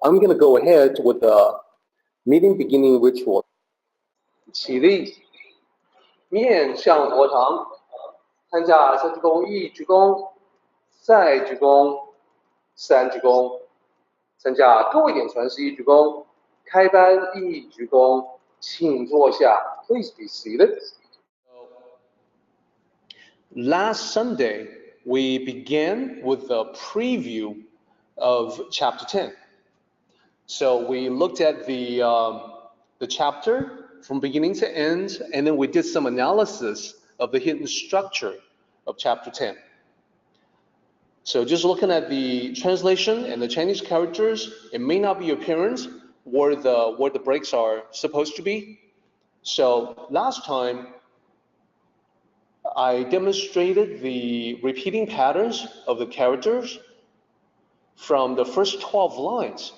I'm going to go ahead with the meeting beginning ritual. 起立，面向佛堂，参加三鞠躬一鞠躬，再鞠躬，三鞠躬，参加各位点传世一鞠躬，开班一鞠躬，请坐下。Please be seated. Last Sunday, we began with a preview of Chapter 10. So we looked at the chapter from beginning to end, and then we did some analysis of the hidden structure of Chapter 10. So just looking at the translation and the Chinese characters, it may not be apparent where the breaks are supposed to be. So last time, I demonstrated the repeating patterns of the characters from the first 12 lines.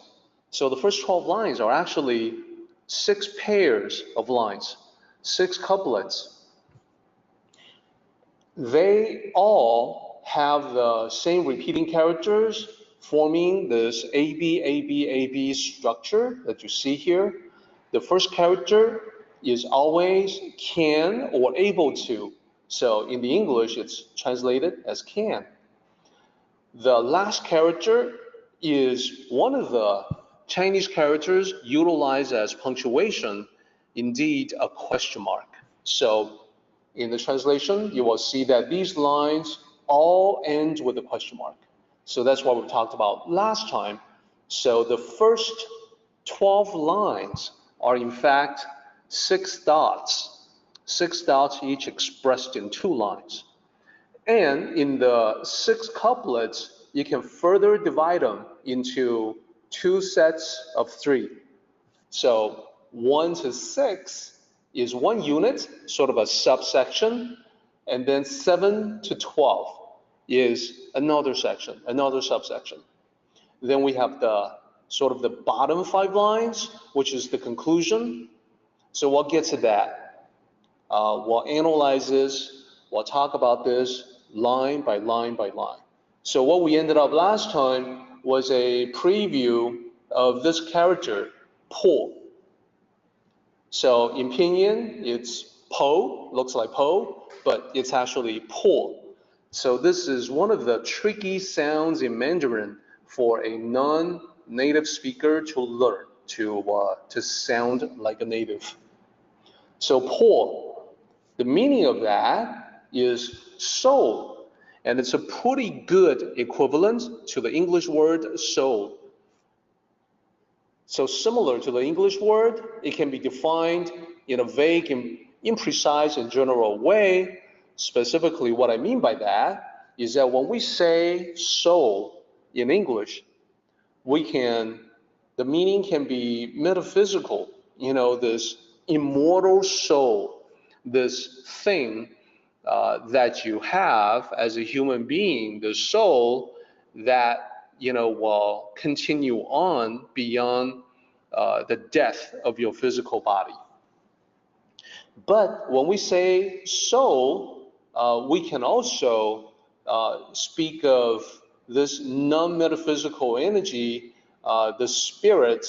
So the first 12 lines are actually 6 pairs of lines, 6 couplets. They all have the same repeating characters forming this AB structure that you see here. The first character is always can or able to. So in the English, it's translated as can. The last character is one of the Chinese characters utilized as punctuation, indeed a question mark. So in the translation, you will see that these lines all end with a question mark. So that's what we talked about last time. So the first 12 lines are in fact 6 dots. 6 dots each expressed in 2 lines. And in the 6 couplets, you can further divide them into 2 sets of 3. So 1 to 6 is 1 unit, sort of a subsection, and then 7 to 12 is another section, another subsection. Then we have the sort of the bottom 5 lines, which is the conclusion. So we'll get to that. We'll analyze this, we'll talk about this line by line by line. So what we ended up last time was a preview of this character, po. So in pinyin, it's po, looks like po, but it's actually po. So this is one of the tricky sounds in Mandarin for a non-native speaker to learn, to sound like a native. So po, the meaning of that is soul, and it's a pretty good equivalent to the English word soul. So similar to the English word, it can be defined in a vague and imprecise and general way. Specifically, what I mean by that is that when we say soul in English, the meaning can be metaphysical, this immortal soul, this thing that you have as a human being, the soul that will continue on beyond the death of your physical body. But when we say soul, we can also speak of this non-metaphysical energy, the spirit,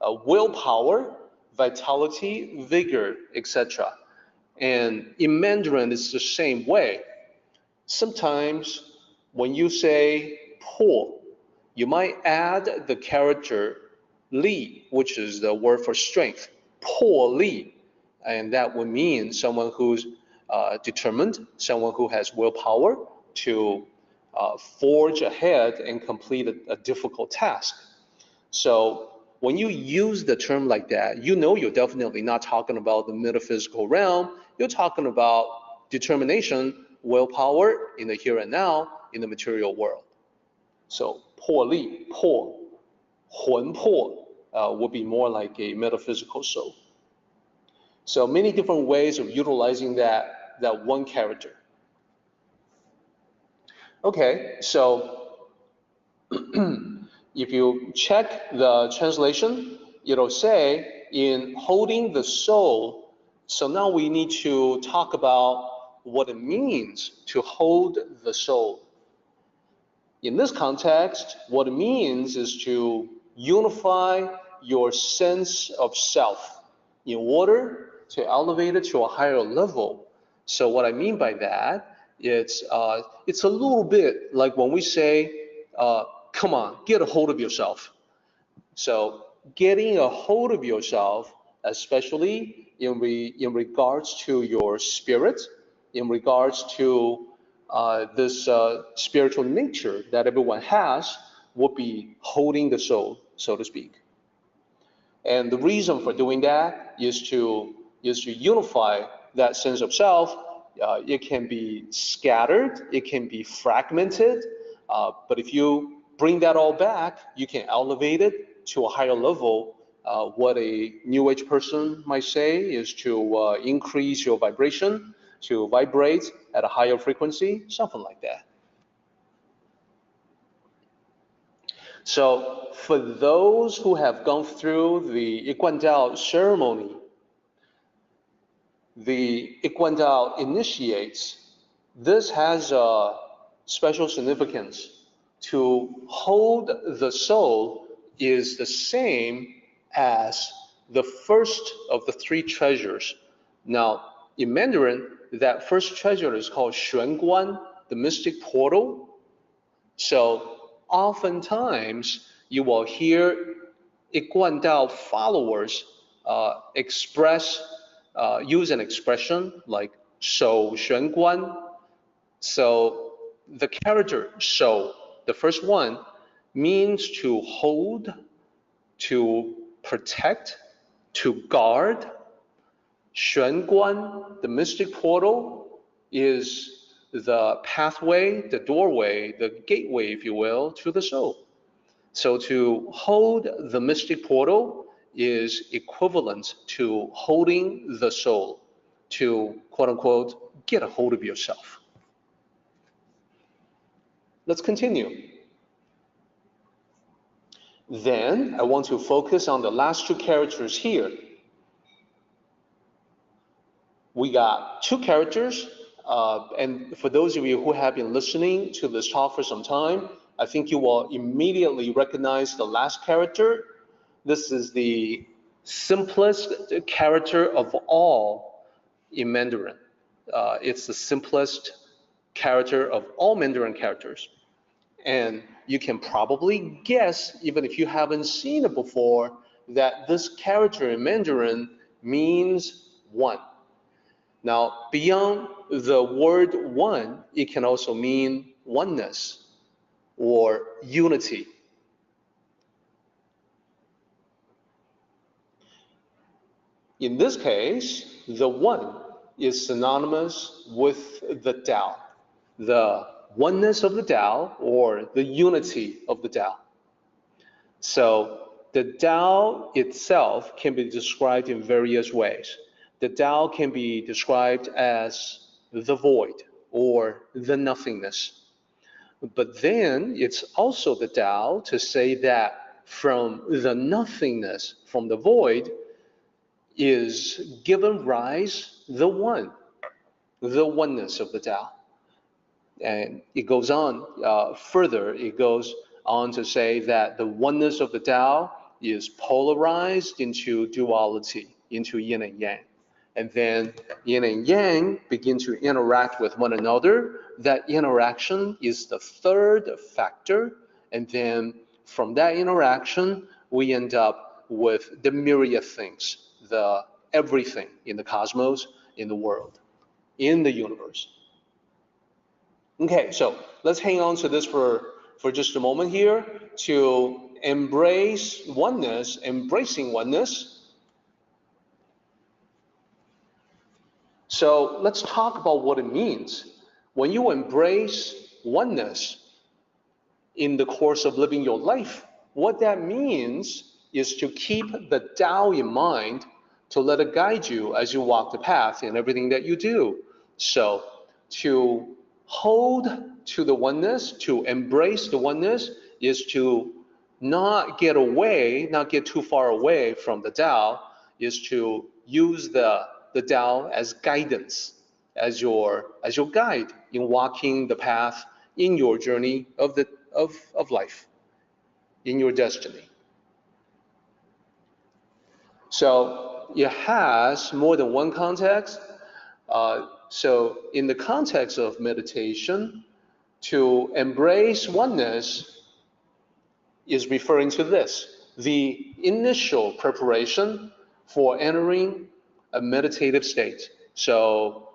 willpower, vitality, vigor, etc. And in Mandarin, it's the same way. Sometimes when you say po, you might add the character li, which is the word for strength, po li, and that would mean someone who's determined, someone who has willpower to forge ahead and complete a difficult task. So when you use the term like that, you're definitely not talking about the metaphysical realm. You're talking about determination, willpower in the here and now, in the material world. So 魄力, 魄, 魂魄 would be more like a metaphysical soul. So many different ways of utilizing that one character. Okay, so if you check the translation, it'll say in holding the soul. So now we need to talk about what it means to hold the soul. In this context, what it means is to unify your sense of self in order to elevate it to a higher level. So what I mean by that, it's a little bit like when we say, come on, get a hold of yourself. So getting a hold of yourself, especially in regards to your spirit, in regards to this spiritual nature that everyone has, would be holding the soul, so to speak. And the reason for doing that is to unify that sense of self. It can be scattered, it can be fragmented, but if you bring that all back, you can elevate it to a higher level. What a New Age person might say is to increase your vibration, to vibrate at a higher frequency, something like that. So for those who have gone through the 一贯道 ceremony, the 一贯道 initiates, this has a special significance. To hold the soul is the same as the first of the three treasures. Now, in Mandarin, that first treasure is called 玄关, the mystic portal. So oftentimes, you will hear 一贯道 followers use an expression like 手玄关. So the character 手, the first one, means to hold, to protect, to guard. 玄关, the mystic portal, is the pathway, the doorway, the gateway, if you will, to the soul. So to hold the mystic portal is equivalent to holding the soul, to quote unquote, get a hold of yourself. Let's continue. Then I want to focus on the last two characters here. We got two characters, and for those of you who have been listening to this talk for some time, I think you will immediately recognize the last character. This is the simplest character of all in Mandarin. It's the simplest character of all Mandarin characters. And you can probably guess, even if you haven't seen it before, that this character in Mandarin means one. Now, beyond the word one, it can also mean oneness or unity. In this case, the one is synonymous with the Tao, the oneness of the Tao or the unity of the Tao. So the Tao itself can be described in various ways. The Tao can be described as the void or the nothingness. But then it's also the Tao to say that from the nothingness, from the void, is given rise the one, the oneness of the Tao. And it goes on further, it goes on to say that the oneness of the Tao is polarized into duality, into yin and yang. And then yin and yang begin to interact with one another. That interaction is the third factor. And then from that interaction, we end up with the myriad things, the everything in the cosmos, in the world, in the universe. Okay, so let's hang on to this for just a moment here to embrace oneness, embracing oneness. So let's talk about what it means. When you embrace oneness in the course of living your life, what that means is to keep the Tao in mind, to let it guide you as you walk the path in everything that you do. So to hold to the oneness, to embrace the oneness, is to not get away, not get too far away from the Tao, is to use the Tao as guidance, as your guide in walking the path in your journey of life, in your destiny. So it has more than one context. So in the context of meditation, to embrace oneness is referring to this, the initial preparation for entering a meditative state. So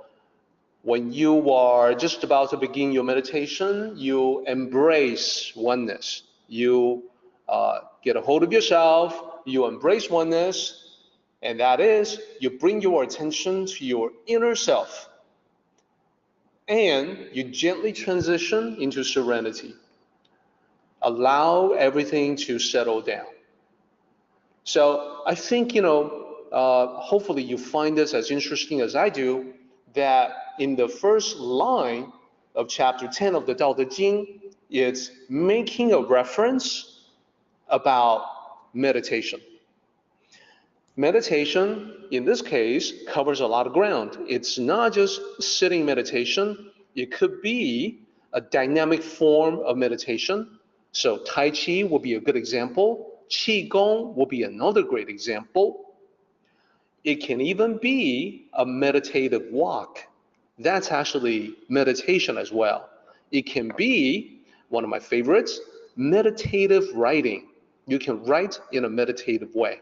when you are just about to begin your meditation, you embrace oneness. You get a hold of yourself, you embrace oneness, and that is, you bring your attention to your inner self, and you gently transition into serenity. Allow everything to settle down. So I think, hopefully you find this as interesting as I do, that in the first line of chapter 10 of the Tao Te Ching, it's making a reference about meditation. Meditation, in this case, covers a lot of ground. It's not just sitting meditation. It could be a dynamic form of meditation. So Tai Chi will be a good example. Qi Gong will be another great example. It can even be a meditative walk. That's actually meditation as well. It can be, one of my favorites, meditative writing. You can write in a meditative way.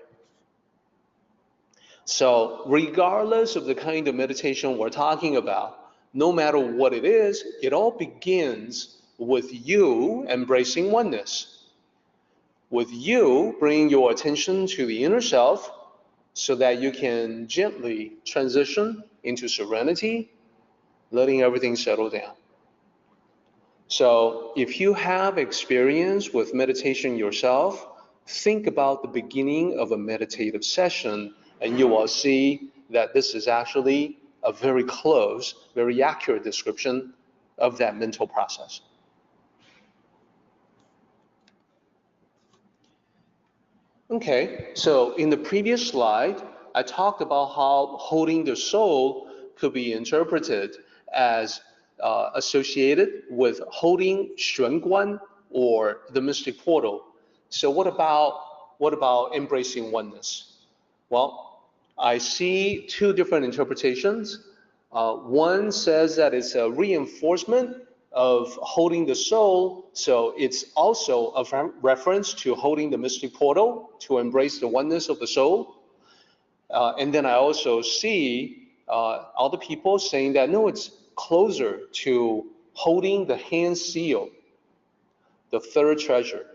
So regardless of the kind of meditation we're talking about, no matter what it is, it all begins with you embracing oneness, with you bringing your attention to the inner self so that you can gently transition into serenity, letting everything settle down. So if you have experience with meditation yourself, think about the beginning of a meditative session, and you will see that this is actually a very close, very accurate description of that mental process. Okay, so in the previous slide, I talked about how holding the soul could be interpreted as associated with holding 玄关 or the mystic portal. So what about embracing oneness? Well, I see two different interpretations. One says that it's a reinforcement of holding the soul, so it's also a reference to holding the mystic portal to embrace the oneness of the soul. And then I also see other people saying that no, it's closer to holding the hand seal, the third treasure.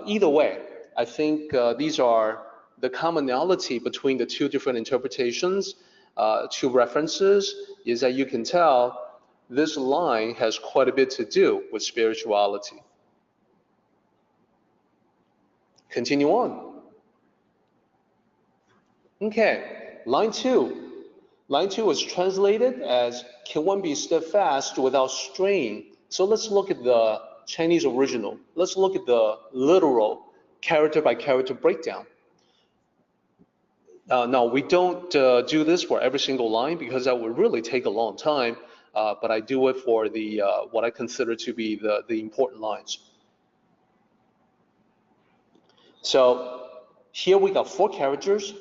Either way, I think these are the commonality between the two different interpretations, two references, is that you can tell this line has quite a bit to do with spirituality. Continue on. Okay, line 2. Line 2 is translated as, can one be steadfast without strain? So let's look at the Chinese original. Let's look at the literal character by character breakdown. Now, we don't do this for every single line because that would really take a long time, but I do it for the what I consider to be the important lines. So here we got 4 characters.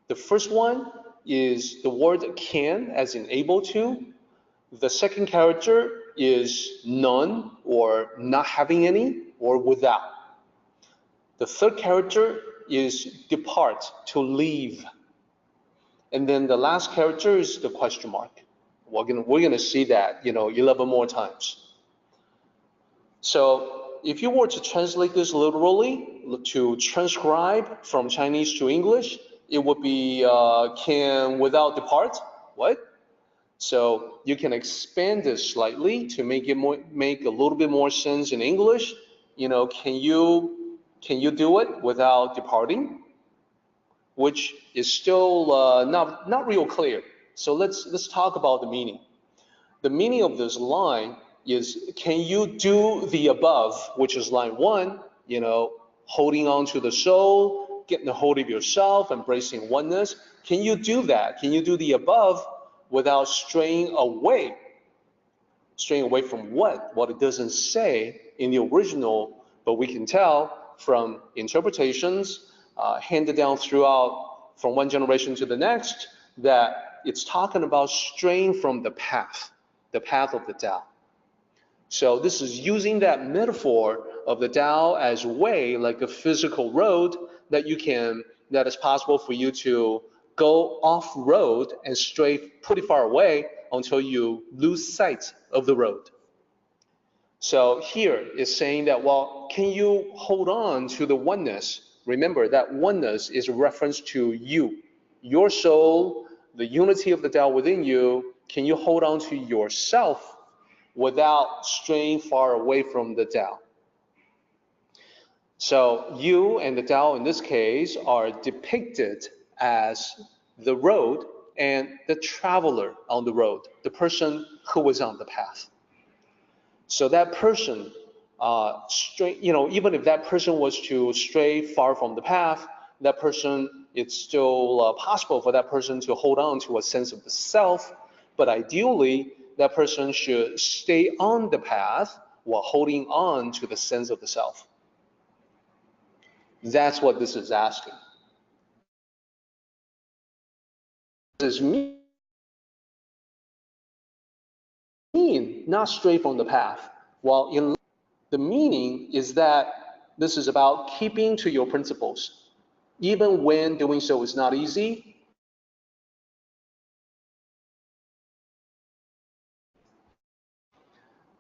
The first one is the word can, as in able to. The second character is none, or not having any, or without. The third character is depart, to leave. And then the last character is the question mark. We're gonna see that 11 more times. So if you were to translate this literally, to transcribe from Chinese to English, it would be can without depart. What? So you can expand this slightly to make it make a little bit more sense in English. Can you do it without departing? Which is still not real clear. So let's talk about the meaning. The meaning of this line is, can you do the above, which is line 1, holding on to the soul, getting a hold of yourself, embracing oneness. Can you do that? Can you do the above without straying away? Straying away from what? Well, it doesn't say in the original, but we can tell from interpretations handed down throughout from one generation to the next, that it's talking about straying from the path of the Tao. So this is using that metaphor of the Tao as way, like a physical road that is possible for you to go off road and stray pretty far away until you lose sight of the road. So here it's saying that, well, can you hold on to the oneness? Remember that oneness is a reference to you, your soul, the unity of the Tao within you. Can you hold on to yourself without straying far away from the Tao? So you and the Tao in this case are depicted as the road and the traveler on the road, the person who is on the path. So that person, even if that person was to stray far from the path, that person, it's still possible for that person to hold on to a sense of the self, but ideally, that person should stay on the path while holding on to the sense of the self. That's what this is asking. This mean not stray from the path. While in the meaning is that this is about keeping to your principles, even when doing so is not easy.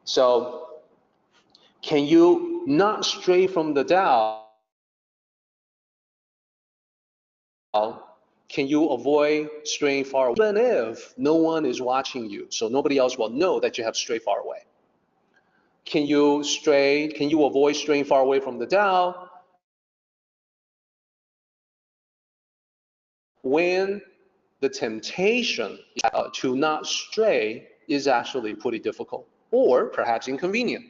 So, can you not stray from the Tao? Can you avoid straying far away, even if no one is watching you, so nobody else will know that you have strayed far away? Can you avoid straying far away from the Tao when the temptation to not stray is actually pretty difficult or perhaps inconvenient?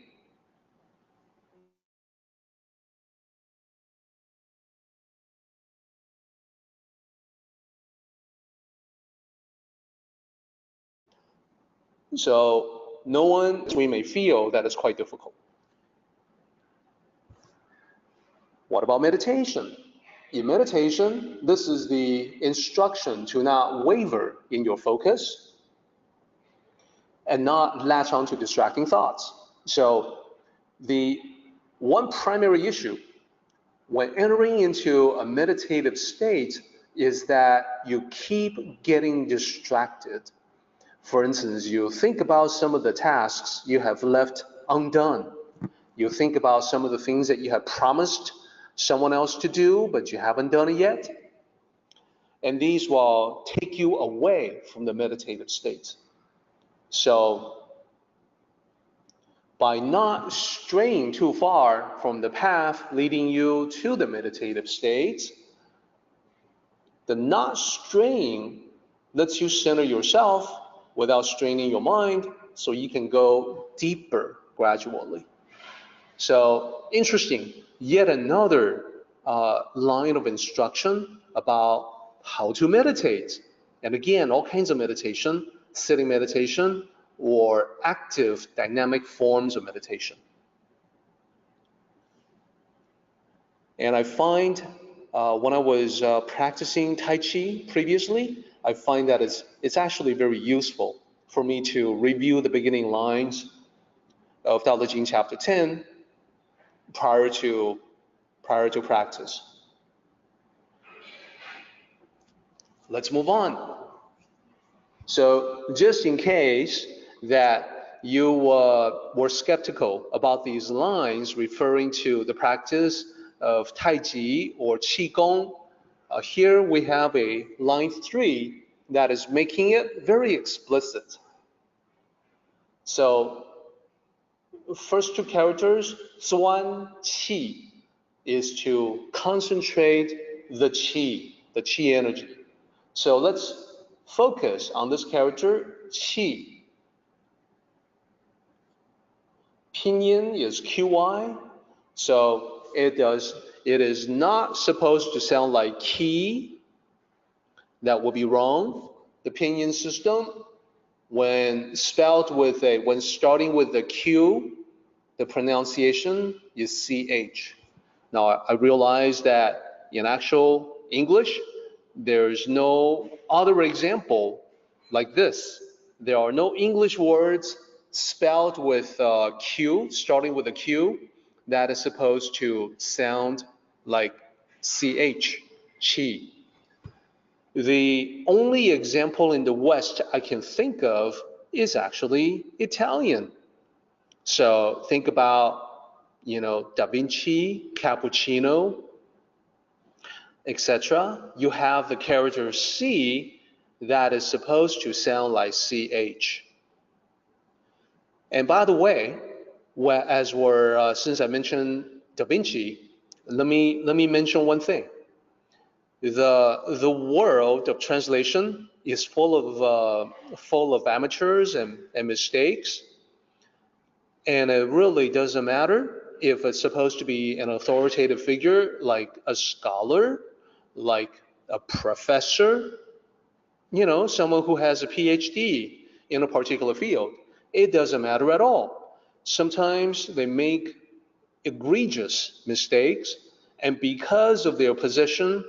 So we may feel that it's quite difficult. What about meditation? In meditation, this is the instruction to not waver in your focus and not latch on to distracting thoughts. So the one primary issue when entering into a meditative state is that you keep getting distracted. For instance, you think about some of the tasks you have left undone. You think about some of the things that you have promised someone else to do, but you haven't done it yet. And these will take you away from the meditative state. So by not straying too far from the path leading you to the meditative state, the not straying lets you center yourself without straining your mind, so you can go deeper gradually. So interesting, yet another line of instruction about how to meditate. And again, all kinds of meditation, sitting meditation, or active dynamic forms of meditation. And I find when I was practicing Tai Chi previously, I find that it's actually very useful for me to review the beginning lines of Tao Te Ching chapter 10 prior to practice. Let's move on. So just in case that you were skeptical about these lines referring to the practice of Tai Chi or Qi Gong, here we have a line 3 that is making it very explicit. So first two characters, Zuan Qi, is to concentrate the Qi energy. So let's focus on this character, Qi. Pinyin is QY, so it is not supposed to sound like Qi. That would be wrong. The pinyin system, when starting with the Q, the pronunciation is CH. Now I realize that in actual English, there's no other example like this. There are no English words spelled with Q, starting with a Q, that is supposed to sound like CH, chi. The only example in the West I can think of is actually Italian. So think about, Da Vinci, cappuccino, etc. You have the character C that is supposed to sound like CH. And by the way, since I mentioned Da Vinci, let me mention one thing. The world of translation is full of amateurs and mistakes, and it really doesn't matter if it's supposed to be an authoritative figure like a scholar, like a professor, someone who has a PhD in a particular field. It doesn't matter at all. Sometimes they make egregious mistakes, and because of their position,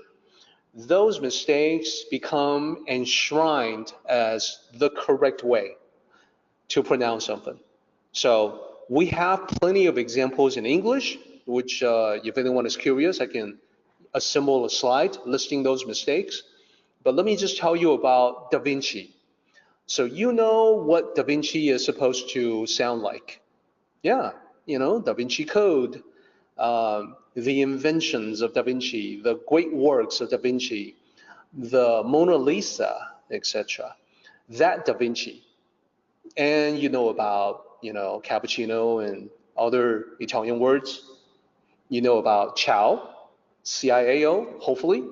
those mistakes become enshrined as the correct way to pronounce something. So we have plenty of examples in English, which if anyone is curious, I can assemble a slide listing those mistakes. But let me just tell you about Da Vinci. So you know what Da Vinci is supposed to sound like. Yeah, Da Vinci Code, the inventions of Da Vinci, the great works of Da Vinci, the Mona Lisa, etc. That Da Vinci. And you know about, cappuccino and other Italian words. You know about ciao, C-I-A-O, hopefully.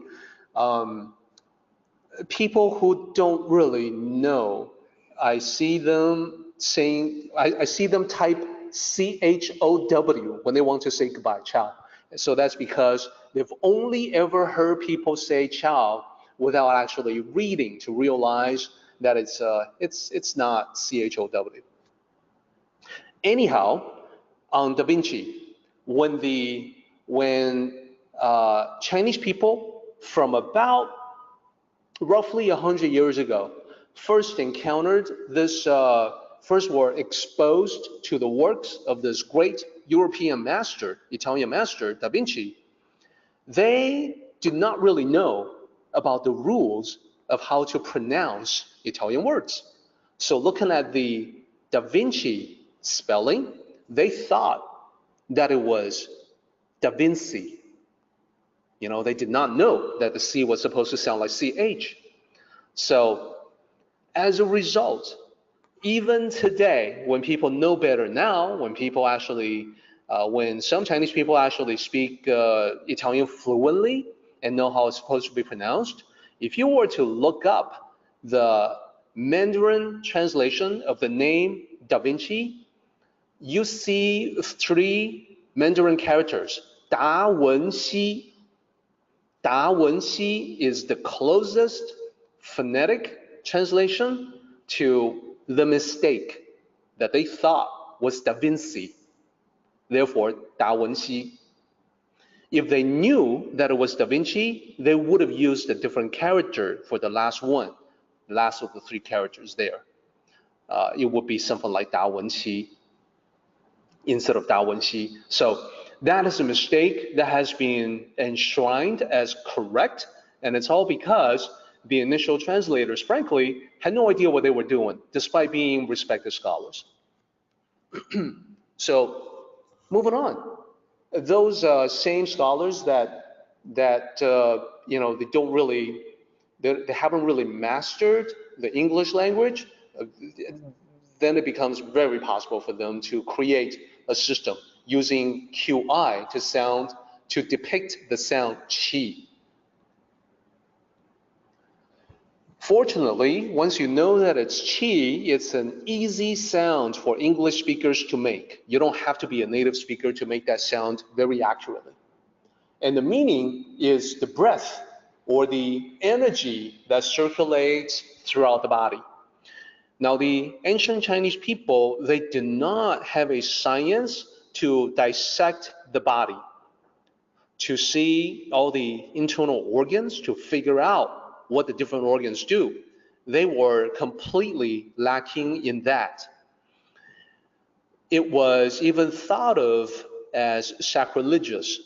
People who don't really know, I see them type C-H-O-W when they want to say goodbye, ciao. So that's because they've only ever heard people say ciao without actually reading to realize that it's not C-H-O-W. Anyhow, on Da Vinci, when Chinese people from about roughly 100 years ago first encountered this, first were exposed to the works of this great European master, Italian master, Da Vinci, they did not really know about the rules of how to pronounce Italian words. So looking at the Da Vinci spelling, they thought that it was Da Vinci. They did not know that the C was supposed to sound like CH. So as a result, even today, when people know better now, when some Chinese people actually speak Italian fluently and know how it's supposed to be pronounced, if you were to look up the Mandarin translation of the name Da Vinci, you see 3 Mandarin characters. Da Wenxi. Da Wenxi is the closest phonetic translation to the mistake that they thought was Da Vinci. Therefore, Da Wenxi. If they knew that it was Da Vinci, they would have used a different character for the last one, the last of the 3 characters there. It would be something like Da Wenxi instead of Da Wenxi. So that is a mistake that has been enshrined as correct, and it's all because the initial translators, frankly, had no idea what they were doing, despite being respected scholars. So moving on, those same scholars that they haven't really mastered the English language, then it becomes very possible for them to create a system using QI to depict the sound qi. Fortunately, once you know that it's qi, it's an easy sound for English speakers to make. You don't have to be a native speaker to make that sound very accurately. And the meaning is the breath or the energy that circulates throughout the body. Now, the ancient Chinese people, they did not have a science to dissect the body, to see all the internal organs, to figure out what the different organs do. They were completely lacking in that. It was even thought of as sacrilegious.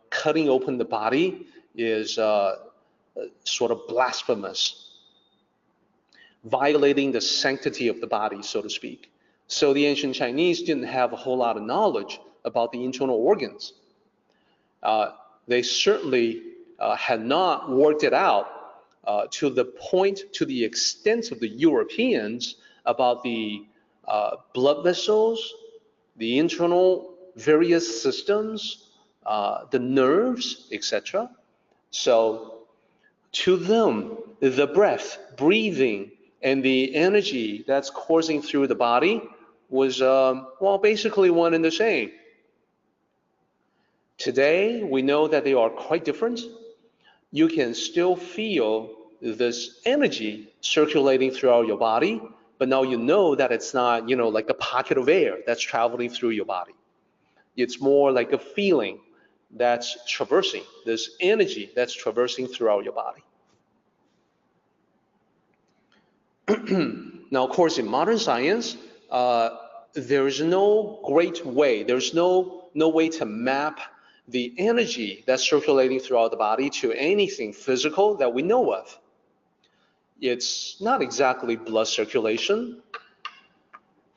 Cutting open the body is sort of blasphemous, violating the sanctity of the body, so to speak. So the ancient Chinese didn't have a whole lot of knowledge about the internal organs. They certainly had not worked it out to the extent of the Europeans about the blood vessels, the internal various systems, the nerves, etc. So to them, the breath, breathing, and the energy that's coursing through the body was, basically one and the same. Today, we know that they are quite different. You can still feel this energy circulating throughout your body, but now you know that it's not, like a pocket of air that's traveling through your body. It's more like a feeling that's traversing, this energy that's traversing throughout your body. Now, of course, in modern science, there is no great way, there's no way to map the energy that's circulating throughout the body to anything physical that we know of. It's not exactly blood circulation.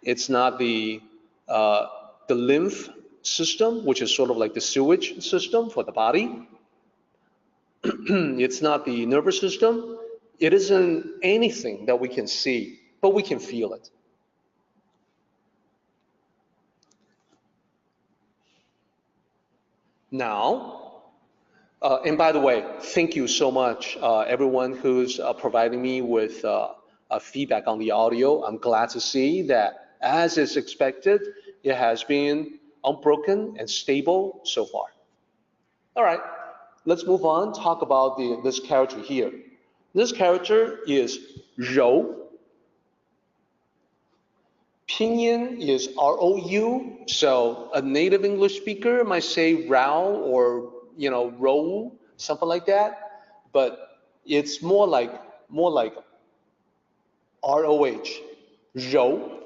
It's not the lymph system, which is sort of like the sewage system for the body. It's not the nervous system. It isn't anything that we can see, but we can feel it. Now, and by the way, thank you so much, everyone who's providing me with feedback on the audio. I'm glad to see that, as is expected, it has been unbroken and stable so far. All right, let's move on, talk about this character here. This character is Rou. Pinyin is R-O-U, so a native English speaker might say Rao or, Rou, something like that, but it's more like R-O-H, Rou.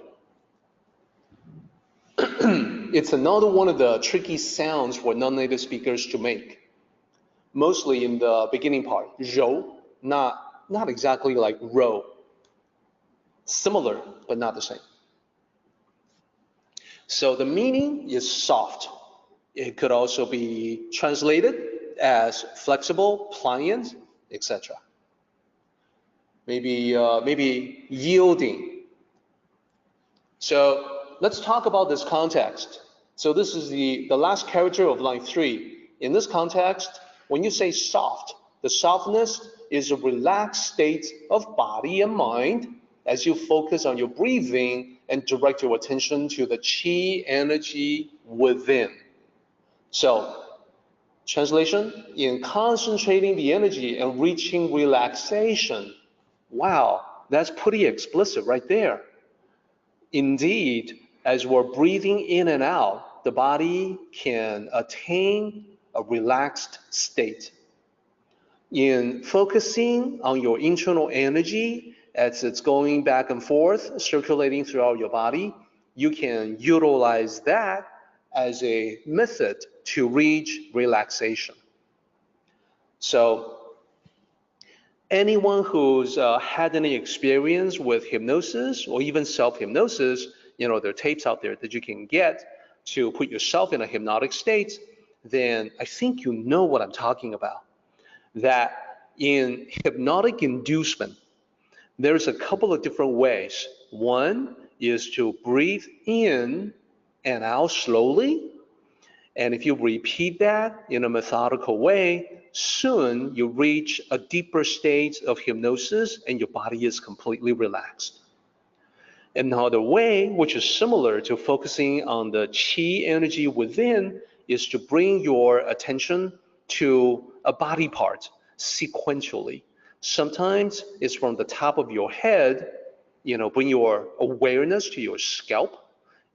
It's another one of the tricky sounds for non-native speakers to make, mostly in the beginning part, Rou. Not exactly like row. Similar, but not the same. So the meaning is soft. It could also be translated as flexible, pliant, etc. Maybe yielding. So let's talk about this context. So this is the last character of line 3. In this context, when you say soft, the softness is a relaxed state of body and mind as you focus on your breathing and direct your attention to the qi energy within. So, translation, in concentrating the energy and reaching relaxation. Wow, that's pretty explicit right there. Indeed, as we're breathing in and out, the body can attain a relaxed state. In focusing on your internal energy as it's going back and forth, circulating throughout your body, you can utilize that as a method to reach relaxation. So anyone who's had any experience with hypnosis or even self-hypnosis, there are tapes out there that you can get to put yourself in a hypnotic state, then I think you know what I'm talking about. That in hypnotic inducement, there's a couple of different ways. One is to breathe in and out slowly. And if you repeat that in a methodical way, soon you reach a deeper state of hypnosis and your body is completely relaxed. Another way, which is similar to focusing on the qi energy within, is to bring your attention to a body part sequentially. Sometimes it's from the top of your head, bring your awareness to your scalp.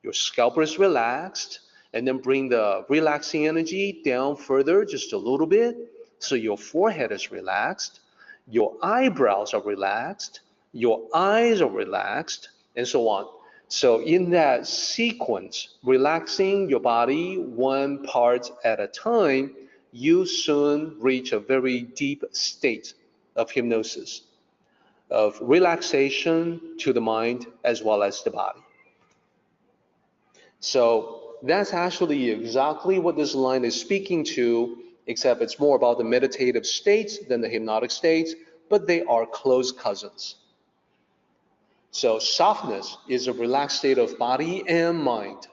Your scalp is relaxed, and then bring the relaxing energy down further just a little bit so your forehead is relaxed. your eyebrows are relaxed, your eyes are relaxed, and so on. So in that sequence, relaxing your body one part at a time, you soon reach a very deep state of hypnosis, of relaxation to the mind as well as the body. So that's actually exactly what this line is speaking to, except it's more about the meditative states than the hypnotic states, but they are close cousins. So softness is a relaxed state of body and mind,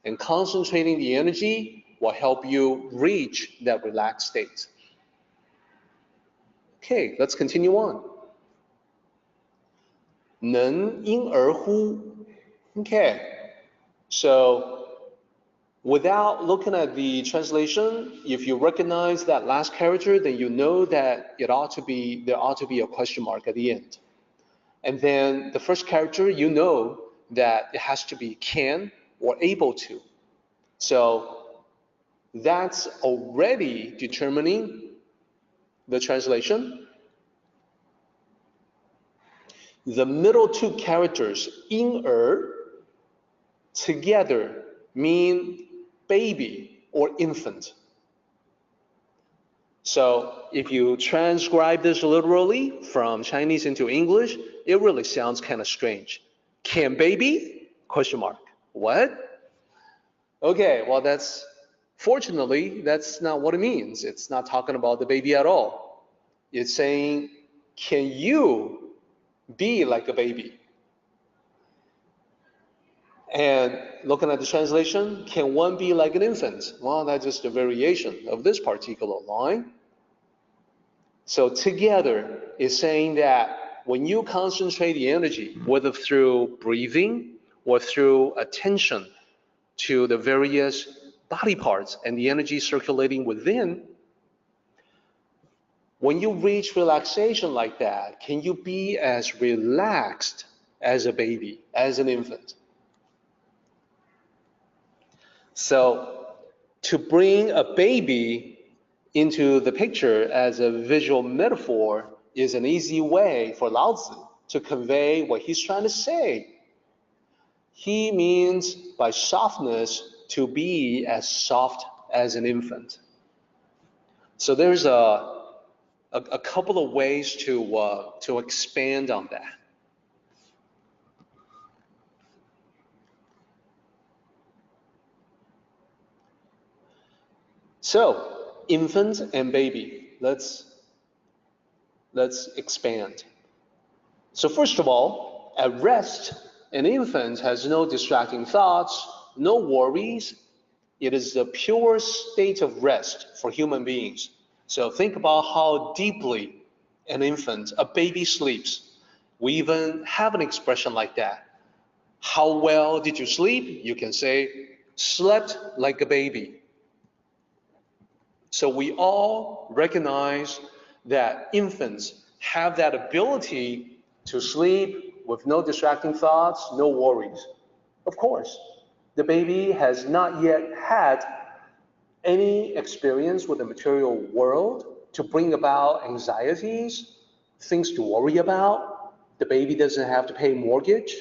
and concentrating the energy will help you reach that relaxed state. Okay, let's continue on. 能婴兒乎? Okay, so without looking at the translation, if you recognize that last character, then you know that there ought to be a question mark at the end. And then the first character, you know that it has to be can or able to. So that's already determining the translation. The middle two characters, 婴儿, together mean baby or infant. So if you transcribe this literally from Chinese into English, it really sounds kind of strange. Can baby? Question mark. What? Okay, well fortunately, that's not what it means. It's not talking about the baby at all. It's saying, can you be like a baby? And looking at the translation, can one be like an infant? Well, that's just a variation of this particular line. So together is saying that when you concentrate the energy, whether through breathing or through attention to the various body parts and the energy circulating within, when you reach relaxation like that, can you be as relaxed as a baby, as an infant? So to bring a baby into the picture as a visual metaphor is an easy way for Lao Tzu to convey what he's trying to say. He means by softness to be as soft as an infant. So there's a couple of ways to expand on that. So, infant and baby, let's expand. So first of all, at rest, an infant has no distracting thoughts, no worries. It is the pure state of rest for human beings. So think about how deeply an infant, a baby sleeps. We even have an expression like that. How well did you sleep? You can say, slept like a baby. So we all recognize that infants have that ability to sleep with no distracting thoughts, no worries. Of course, the baby has not yet had any experience with the material world to bring about anxieties, things to worry about. The baby doesn't have to pay mortgage.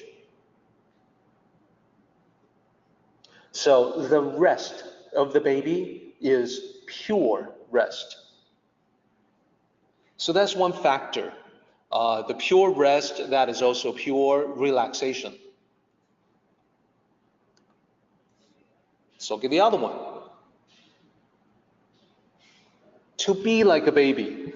So the rest of the baby is pure rest. So that's one factor. The pure rest, that is also pure relaxation. So get the other one. To be like a baby.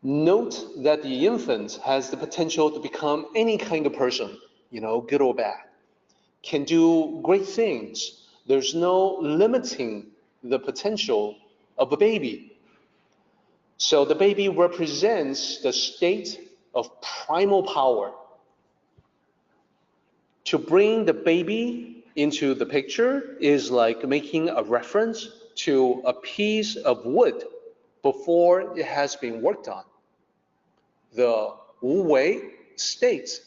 Note that the infant has the potential to become any kind of person, good or bad. Can do great things. There's no limiting the potential of a baby. So the baby represents the state of primal power. To bring the baby into the picture is like making a reference to a piece of wood before it has been worked on. The Wu Wei state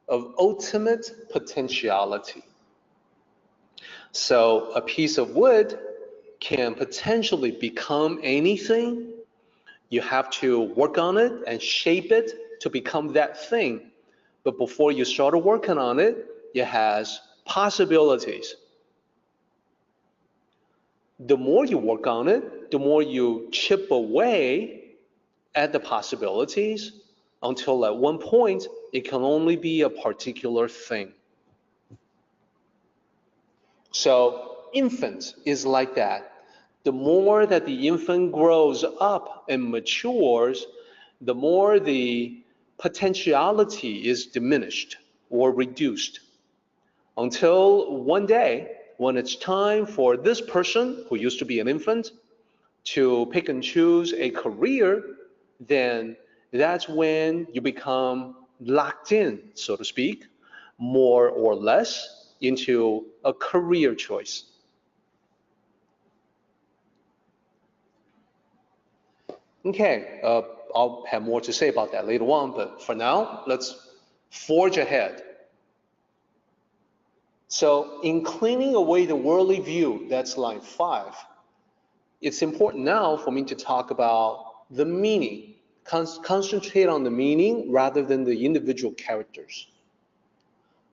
of ultimate potentiality. So a piece of wood can potentially become anything You have to work on it and shape it to become that thing. But before you start working on it, it has possibilities. The more you work on it, the more you chip away at the possibilities until at one point, it can only be a particular thing. So infant is like that. The more that the infant grows up and matures, the more the potentiality is diminished or reduced. Until one day, when it's time for this person who used to be an infant to pick and choose a career, then that's when you become locked in, so to speak, more or less into a career choice. Okay, I'll have more to say about that later on, but for now, let's forge ahead. So in cleaning away the worldly view, that's line 5, it's important now for me to talk about the meaning, concentrate on the meaning rather than the individual characters.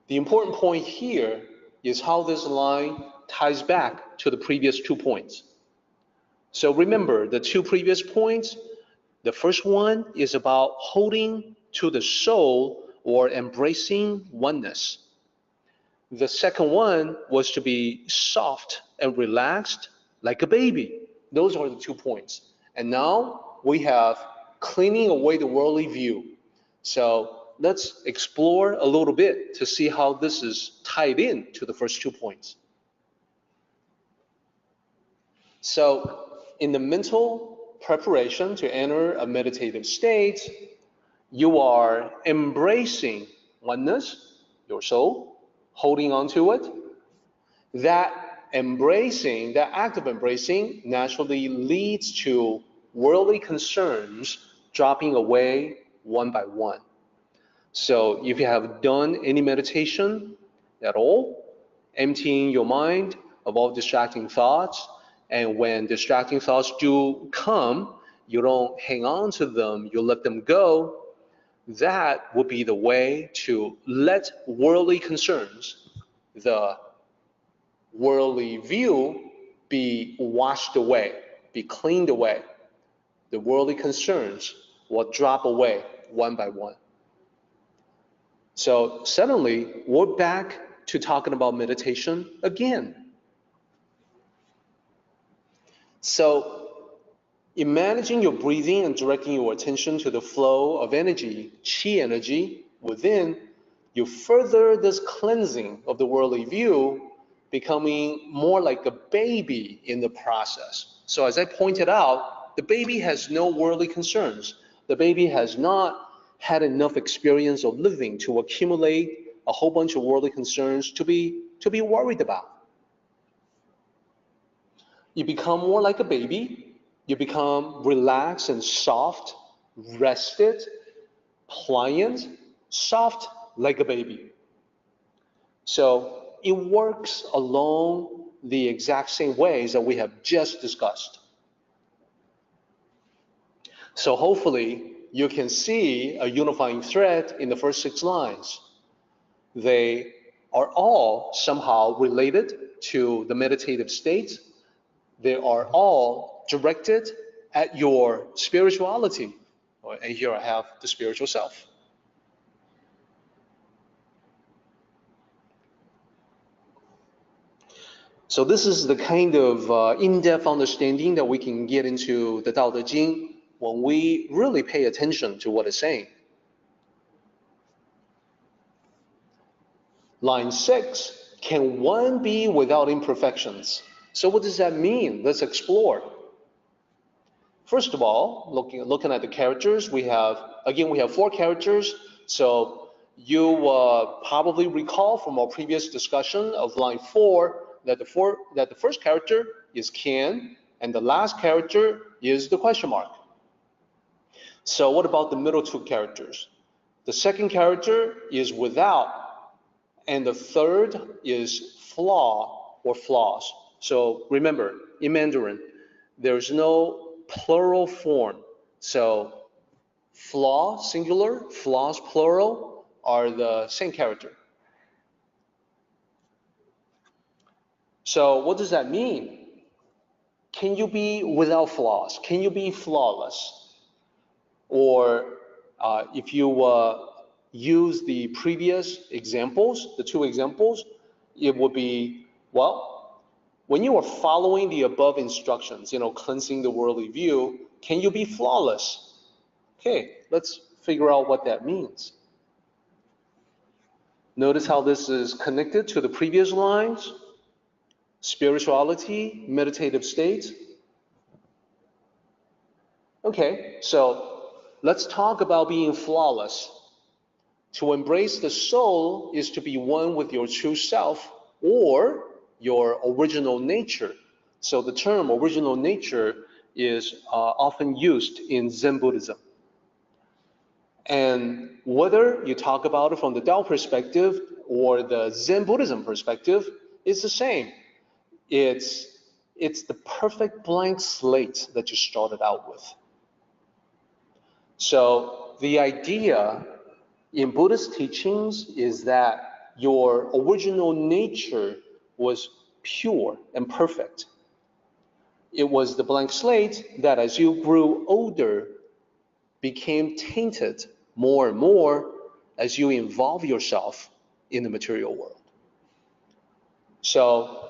The important point here is how this line ties back to the previous 2 points. So remember the 2 previous points. The first one is about holding to the soul or embracing oneness. The second one was to be soft and relaxed like a baby. Those are the 2 points. And now we have cleaning away the worldly view. So let's explore a little bit to see how this is tied in to the first 2 points. So in the mental preparation to enter a meditative state, you are embracing oneness, your soul, holding on to it. That embracing, that act of embracing naturally leads to worldly concerns dropping away one by one. So if you have done any meditation at all, emptying your mind of all distracting thoughts, and when distracting thoughts do come, you don't hang on to them, you let them go, that would be the way to let worldly concerns, the worldly view, be washed away, be cleaned away. The worldly concerns will drop away one by one. So suddenly, we're back to talking about meditation again. So in managing your breathing and directing your attention to the flow of energy, chi energy, within, you further this cleansing of the worldly view, becoming more like a baby in the process. So as I pointed out, the baby has no worldly concerns. The baby has not had enough experience of living to accumulate a whole bunch of worldly concerns to be worried about. You become more like a baby. You become relaxed and soft, rested, pliant, soft like a baby. So it works along the exact same ways that we have just discussed. So hopefully you can see a unifying thread in the first 6 lines. They are all somehow related to the meditative state. They are all directed at your spirituality. And here I have the spiritual self. So this is the kind of in-depth understanding that we can get into the Tao Te Ching when we really pay attention to what it's saying. Line 6, can one be without imperfections? So what does that mean? Let's explore. First of all, looking at the characters, we have 4 characters. So you probably recall from our previous discussion of line 4 that the first character is can, and the last character is the question mark. So what about the middle 2 characters? The second character is without, and the third is flaw or flaws. So remember, in Mandarin, there's no plural form So flaw, singular, flaws, plural, are the same character. So what does that mean? Can you be without flaws? Can you be flawless? Or if you use the previous examples, the two examples, it would be, well, when you are following the above instructions, cleansing the worldly view, can you be flawless? Okay, let's figure out what that means. Notice how this is connected to the previous lines. Spirituality, meditative state. Okay, so let's talk about being flawless. To embrace the soul is to be one with your true self or your original nature. So the term original nature is often used in Zen Buddhism. And whether you talk about it from the Tao perspective or the Zen Buddhism perspective, it's the same. It's the perfect blank slate that you started out with. So the idea in Buddhist teachings is that your original nature was pure and perfect. It was the blank slate that as you grew older became tainted more and more as you involve yourself in the material world. So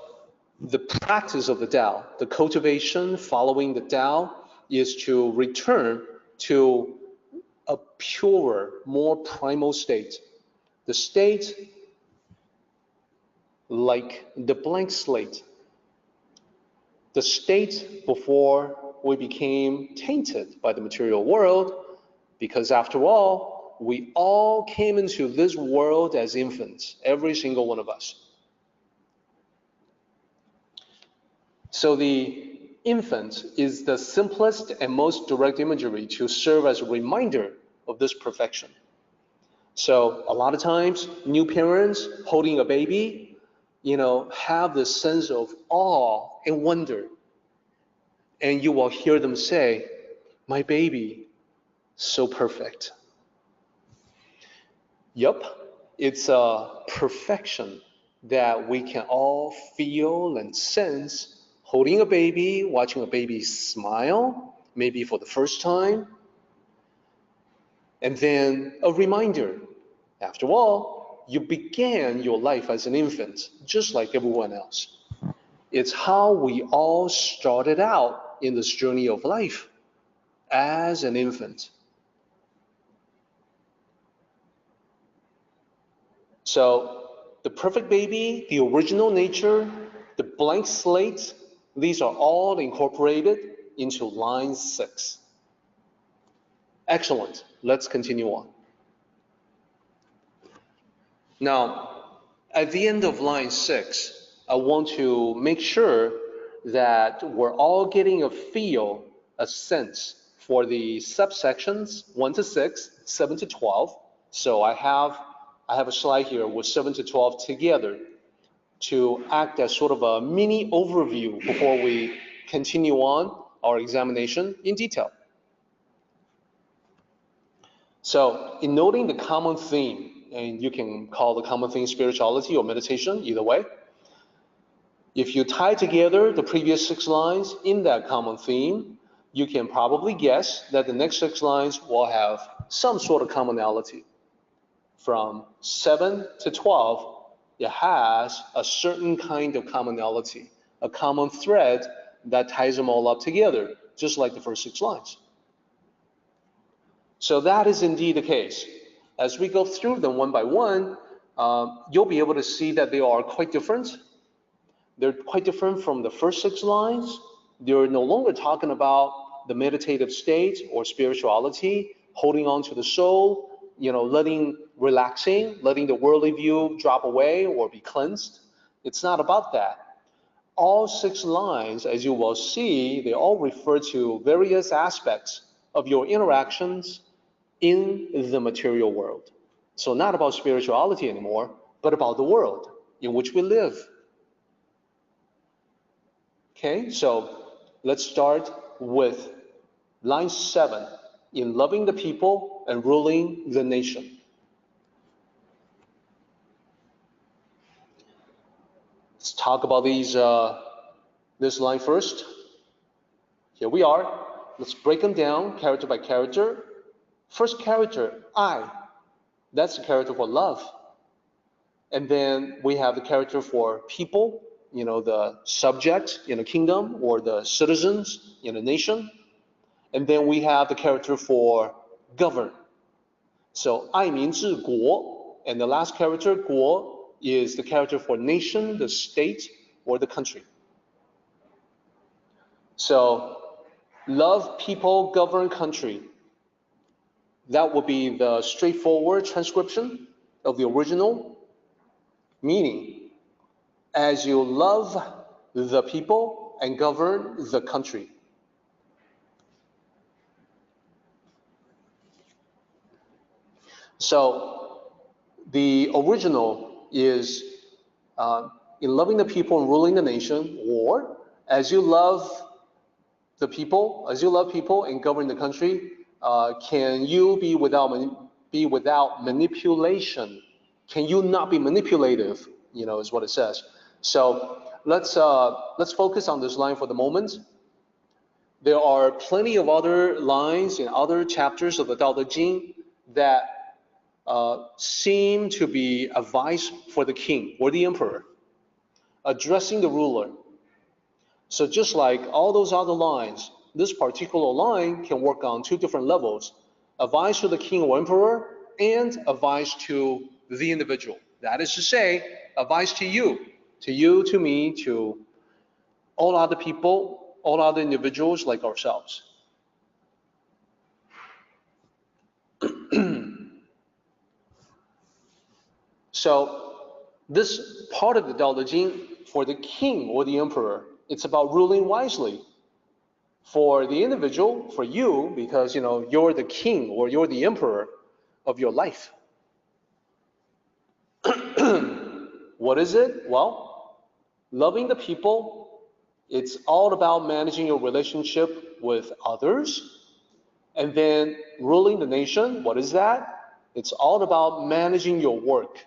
the practice of the Tao, the cultivation following the Tao, is to return to a purer, more primal state. The state like the blank slate. The state before we became tainted by the material world, because after all, we all came into this world as infants, every single one of us. So the infant is the simplest and most direct imagery to serve as a reminder of this perfection. So a lot of times, new parents holding a baby, have this sense of awe and wonder. And you will hear them say, "My baby, so perfect." Yup, it's a perfection that we can all feel and sense holding a baby, watching a baby smile, maybe for the first time. And then a reminder, after all, you began your life as an infant, just like everyone else. It's how we all started out in this journey of life, as an infant. So the perfect baby, the original nature, the blank slate, these are all incorporated into line 6. Excellent. Let's continue on. Now, at the end of line 6, I want to make sure that we're all getting a feel, a sense for the subsections 1 to 6, 7 to 12. So I have a slide here with 7 to 12 together to act as sort of a mini overview before we continue on our examination in detail. So in noting the common theme, and you can call the common theme spirituality or meditation, either way. If you tie together the previous 6 lines in that common theme, you can probably guess that the next 6 lines will have some sort of commonality. From 7 to 12, it has a certain kind of commonality, a common thread that ties them all up together, just like the first 6 lines. So that is indeed the case. As we go through them one by one, you'll be able to see that they are quite different. They're quite different from the first 6 lines. They're no longer talking about the meditative state or spirituality, holding on to the soul, relaxing, letting the worldly view drop away or be cleansed. It's not about that. All 6 lines, as you will see, they all refer to various aspects of your interactions in the material world. So not about spirituality anymore, but about the world in which we live. Okay, so let's start with line 7, in loving the people and ruling the nation. Let's talk about this line first. Here we are. Let's break them down character by character. First character, I. That's the character for love. And then we have the character for people, the subject in a kingdom or the citizens in a nation. And then we have the character for govern. So 爱民治国, and the last character, 国, is the character for nation, the state, or the country. So love people, govern country. That would be the straightforward transcription of the original meaning. As you love the people and govern the country. So the original is in loving the people and ruling the nation, or as you love people and govern the country, can you be without manipulation? Can you not be manipulative? Is what it says. So let's focus on this line for the moment. There are plenty of other lines in other chapters of the Tao Te Ching that seem to be advice for the king or the emperor, addressing the ruler. So just like all those other lines, this particular line can work on two different levels: advice to the king or emperor, and advice to the individual. That is to say, advice to you, to me, to all other people, all other individuals like ourselves. So this part of the Tao Te Ching, for the king or the emperor, it's about ruling wisely. For the individual, for you, because you're the king or you're the emperor of your life. What is it? Well, loving the people, it's all about managing your relationship with others. And then ruling the nation, what is that? It's all about managing your work.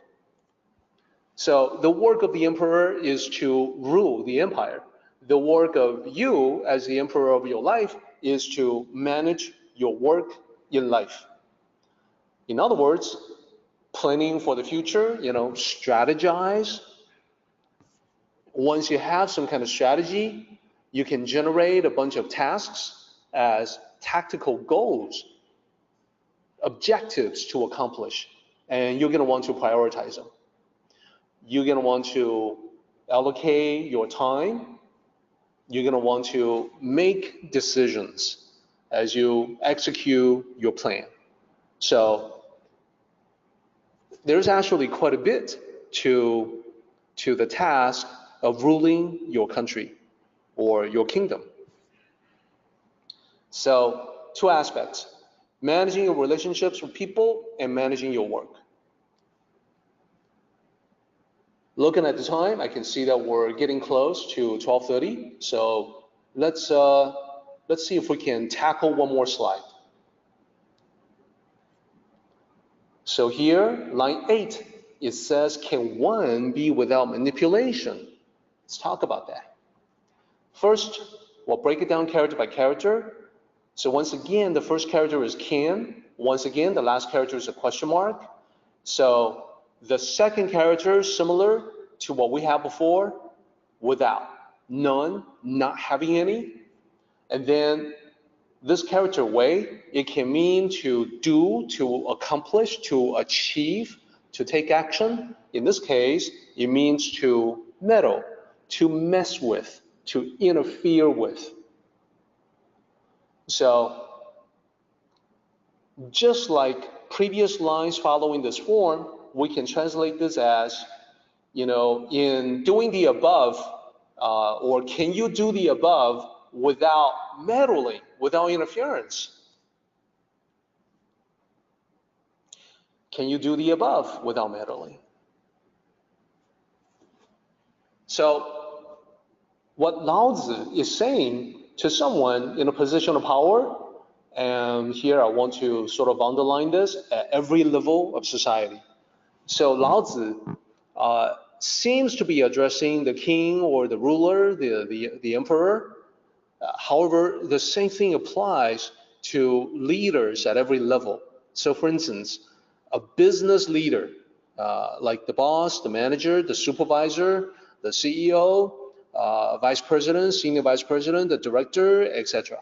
So the work of the emperor is to rule the empire. The work of you as the emperor of your life is to manage your work in life. In other words, planning for the future, strategize. Once you have some kind of strategy, you can generate a bunch of tasks as tactical goals, objectives to accomplish, and you're going to want to prioritize them. You're going to want to allocate your time. You're going to want to make decisions as you execute your plan. So there's actually quite a bit to the task of ruling your country or your kingdom. So two aspects: managing your relationships with people and managing your work. Looking at the time, I can see that we're getting close to 12:30. So let's see if we can tackle one more slide. So here, line 8, it says, can one be without manipulation? Let's talk about that. First, we'll break it down character by character. So once again, the first character is can. Once again, the last character is a question mark. So the second character is similar to what we had before, without, none, not having any. And then this character way, it can mean to do, to accomplish, to achieve, to take action. In this case, it means to meddle, to mess with, to interfere with. So just like previous lines following this form, we can translate this as, in doing the above, or can you do the above without meddling, without interference? Can you do the above without meddling? So what Lao Tzu is saying to someone in a position of power, And here I want to sort of underline this at every level of society. So Lao Tzu seems to be addressing the king or the ruler, the emperor. However, the same thing applies to leaders at every level. So for instance, a business leader, like the boss, the manager, the supervisor, the CEO, vice president, senior vice president, the director, etc.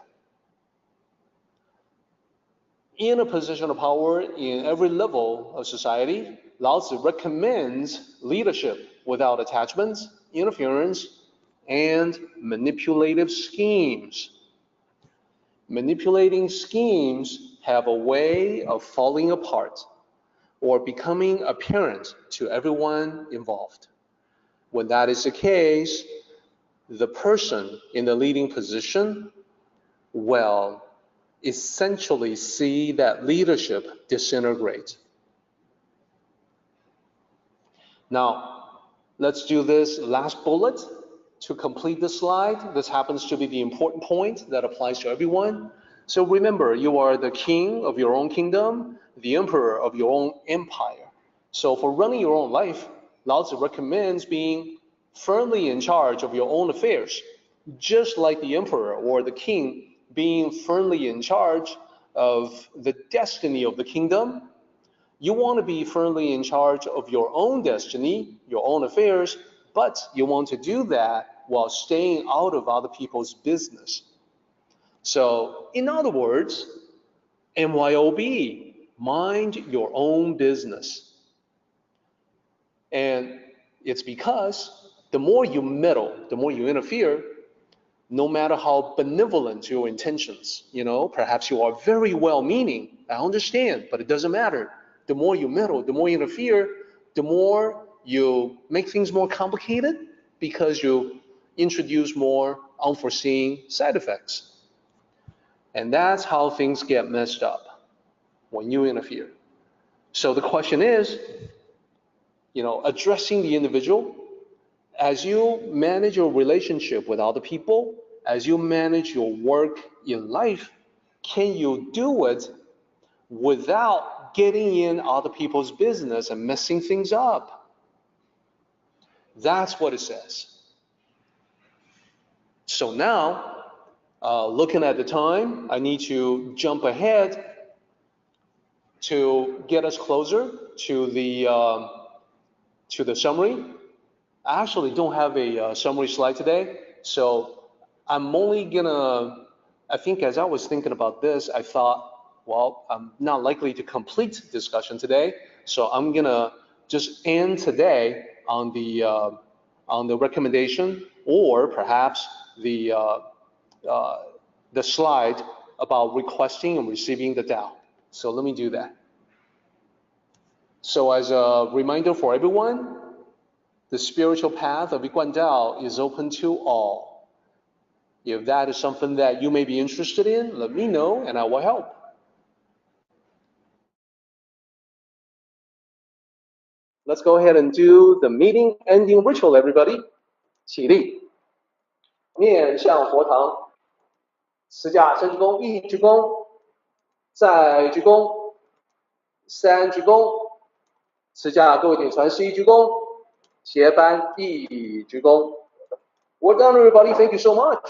In a position of power in every level of society, Lao Tzu recommends leadership without attachments, interference, and manipulative schemes. Manipulating schemes have a way of falling apart or becoming apparent to everyone involved. When that is the case, the person in the leading position will essentially see that leadership disintegrate. Now, let's do this last bullet to complete the slide. This happens to be the important point that applies to everyone. So remember, you are the king of your own kingdom, the emperor of your own empire. So for running your own life, Lao Tzu recommends being firmly in charge of your own affairs, just like the emperor or the king being firmly in charge of the destiny of the kingdom. You want to be firmly in charge of your own destiny, your own affairs, but you want to do that while staying out of other people's business. So, in other words, MYOB, mind your own business. And it's because the more you meddle, the more you interfere, no matter how benevolent your intentions, perhaps you are very well-meaning, I understand, but it doesn't matter. The more you meddle, the more you interfere, the more you make things more complicated because you introduce more unforeseen side effects. And that's how things get messed up when you interfere. So the question is, addressing the individual, as you manage your relationship with other people, as you manage your work in life, can you do it without getting in other people's business and messing things up? That's what it says. So now, looking at the time, I need to jump ahead to get us closer to the summary. I actually don't have a summary slide today, so I'm only gonna, I think as I was thinking about this, I thought, well, I'm not likely to complete discussion today, so I'm gonna just end today on the recommendation, or perhaps the slide about requesting and receiving the Dao. So let me do that. So as a reminder for everyone, the spiritual path of Yiguan Dao is open to all. If that is something that you may be interested in, let me know and I will help. Let's go ahead and do the meeting ending ritual, everybody. 起立，面向佛堂，持架深鞠躬，一鞠躬，再鞠躬，三鞠躬，持架各位顶传十一鞠躬，斜翻一鞠躬。We're done, everybody. Thank you so much.